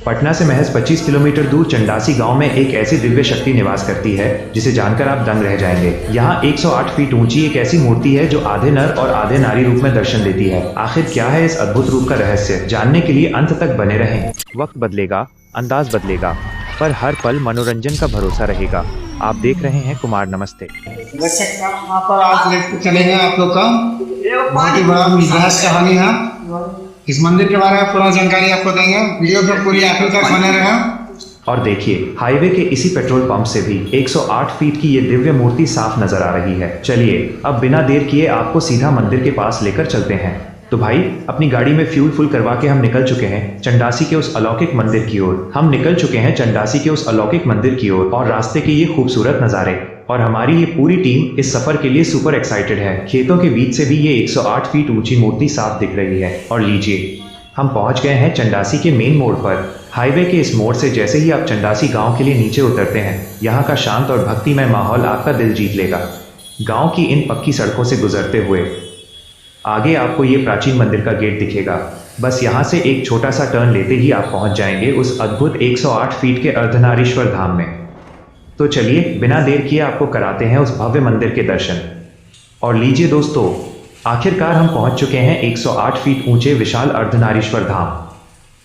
पटना से महज 25 किलोमीटर दूर चंडासी गांव में एक ऐसी दिव्य शक्ति निवास करती है जिसे जानकर आप दंग रह जाएंगे। यहाँ 108 फीट ऊंची एक ऐसी मूर्ति है जो आधे नर और आधे नारी रूप में दर्शन देती है। आखिर क्या है इस अद्भुत रूप का रहस्य, जानने के लिए अंत तक बने रहें। वक्त बदलेगा, अंदाज बदलेगा, पर हर पल मनोरंजन का भरोसा रहेगा। आप देख रहे हैं कुमार नमस्ते। दर्शक वहाँ पर आज लेकर चलेंगे आप लोग का बहुत ही बड़ा मिजाज कहानी है। इस मंदिर के बारे में पूरा जानकारी आपको देंगे, वीडियो को पूरी आखिर तक बने रहें। और देखिए, हाईवे के इसी पेट्रोल पंप से भी 108 फीट की ये दिव्य मूर्ति साफ नजर आ रही है। चलिए अब बिना देर किए आपको सीधा मंदिर के पास लेकर चलते हैं। तो भाई, अपनी गाड़ी में फ्यूल फुल करवा के हम निकल चुके हैं चंडासी के उस अलौकिक मंदिर की ओर। और रास्ते के ये खूबसूरत नज़ारे और हमारी ये पूरी टीम इस सफर के लिए सुपर एक्साइटेड है। खेतों के बीच से भी ये 108 फीट ऊंची मूर्ति साफ दिख रही है। और लीजिए, हम पहुंच गए हैं चंडासी के मेन मोड़ पर। हाईवे के इस मोड़ से जैसे ही आप चंडासी गांव के लिए नीचे उतरते हैं, यहाँ का शांत और भक्तिमय माहौल आपका दिल जीत लेगा। गांव की इन पक्की सड़कों से गुजरते हुए आगे आपको ये प्राचीन मंदिर का गेट दिखेगा। बस यहाँ से एक छोटा सा टर्न लेते ही आप पहुँच जाएंगे उस अद्भुत 108 फीट के अर्धनारीश्वर धाम में। तो चलिए बिना देर किए आपको कराते हैं उस भव्य मंदिर के दर्शन। और लीजिए दोस्तों, आखिरकार हम पहुंच चुके हैं 108 फीट ऊंचे विशाल अर्धनारीश्वर धाम।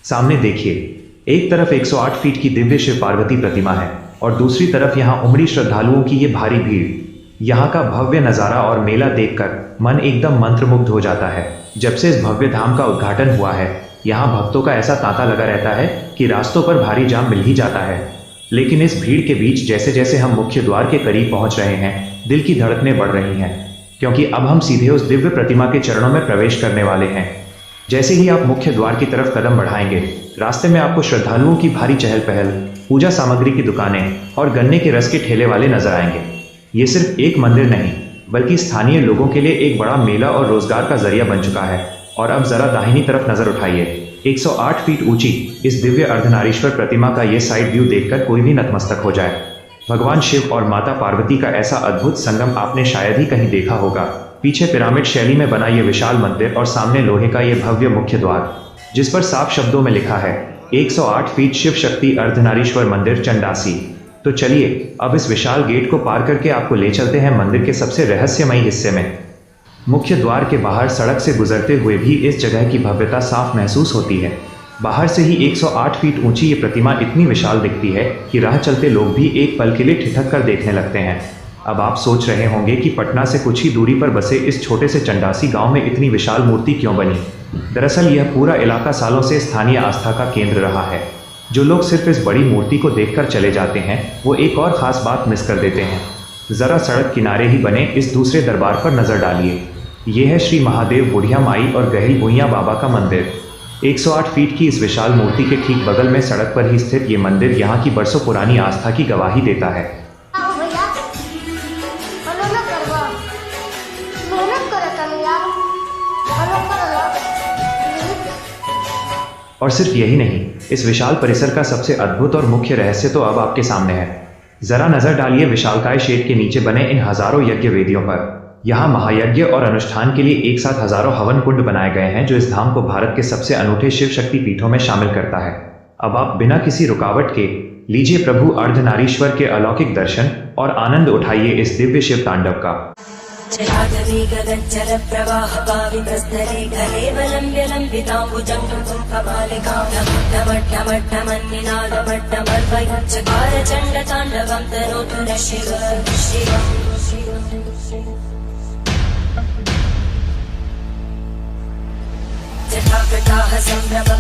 सामने देखिए, एक तरफ 108 फीट की दिव्य शिव पार्वती प्रतिमा है और दूसरी तरफ यहाँ उमड़ी श्रद्धालुओं की ये भारी भीड़। यहाँ का भव्य नज़ारा और मेला देखकर मन एकदम मंत्रमुग्ध हो जाता है। जब से इस भव्य धाम का उद्घाटन हुआ है, यहाँ भक्तों का ऐसा तांता लगा रहता है कि रास्तों पर भारी जाम मिल ही जाता है। लेकिन इस भीड़ के बीच जैसे जैसे हम मुख्य द्वार के करीब पहुंच रहे हैं, दिल की धड़कनें बढ़ रही हैं, क्योंकि अब हम सीधे उस दिव्य प्रतिमा के चरणों में प्रवेश करने वाले हैं। जैसे ही आप मुख्य द्वार की तरफ कदम बढ़ाएंगे, रास्ते में आपको श्रद्धालुओं की भारी चहल पहल, पूजा सामग्री की दुकानें और गन्ने के रस के ठेले वाले नजर आएंगे। ये सिर्फ एक मंदिर नहीं, बल्कि स्थानीय लोगों के लिए एक बड़ा मेला और रोजगार का जरिया बन चुका है। और अब जरा दाहिनी तरफ नजर उठाइए, 108 फीट ऊंची इस दिव्य अर्धनारीश्वर प्रतिमा का ये साइड व्यू देखकर कोई भी नतमस्तक हो जाए। भगवान शिव और माता पार्वती का ऐसा अद्भुत संगम आपने शायद ही कहीं देखा होगा। पीछे पिरामिड शैली में बना ये विशाल मंदिर और सामने लोहे का ये भव्य मुख्य द्वार, जिस पर साफ शब्दों में लिखा है 108 फीट शिव शक्ति अर्धनारीश्वर मंदिर चंडासी। तो चलिए अब इस विशाल गेट को पार करके आपको ले चलते हैं मंदिर के सबसे रहस्यमयी हिस्से में। मुख्य द्वार के बाहर सड़क से गुजरते हुए भी इस जगह की भव्यता साफ महसूस होती है। बाहर से ही 108 फीट ऊंची ये प्रतिमा इतनी विशाल दिखती है कि राह चलते लोग भी एक पल के लिए ठिठक कर देखने लगते हैं। अब आप सोच रहे होंगे कि पटना से कुछ ही दूरी पर बसे इस छोटे से चंडासी गांव में इतनी विशाल मूर्ति क्यों बनी। दरअसल यह पूरा इलाका सालों से स्थानीय आस्था का केंद्र रहा है। जो लोग सिर्फ इस बड़ी मूर्ति को देखकर चले जाते हैं, वो एक और ख़ास बात मिस कर देते हैं। ज़रा सड़क किनारे ही बने इस दूसरे दरबार पर नज़र डालिए। ये है श्री महादेव बुढ़िया माई और गहिल भुइयाँ बाबा का मंदिर। 108 फीट की इस विशाल मूर्ति के ठीक बगल में सड़क पर ही स्थित ये मंदिर यहाँ की बरसों पुरानी आस्था की गवाही देता है। और सिर्फ यही नहीं, इस विशाल परिसर का सबसे अद्भुत और मुख्य रहस्य तो अब आपके सामने है। जरा नजर डालिए विशालकाय शेड के नीचे बने इन हजारों यज्ञ वेदियों पर। यहाँ महायज्ञ और अनुष्ठान के लिए एक साथ हजारों हवन कुंड बनाए गए हैं, जो इस धाम को भारत के सबसे अनूठे शिव शक्ति पीठों में शामिल करता है। अब आप बिना किसी रुकावट के लीजिए प्रभु अर्धनारीश्वर के अलौकिक दर्शन और आनंद उठाइए इस दिव्य शिव तांडव का। जटाकटाह संभ्रमं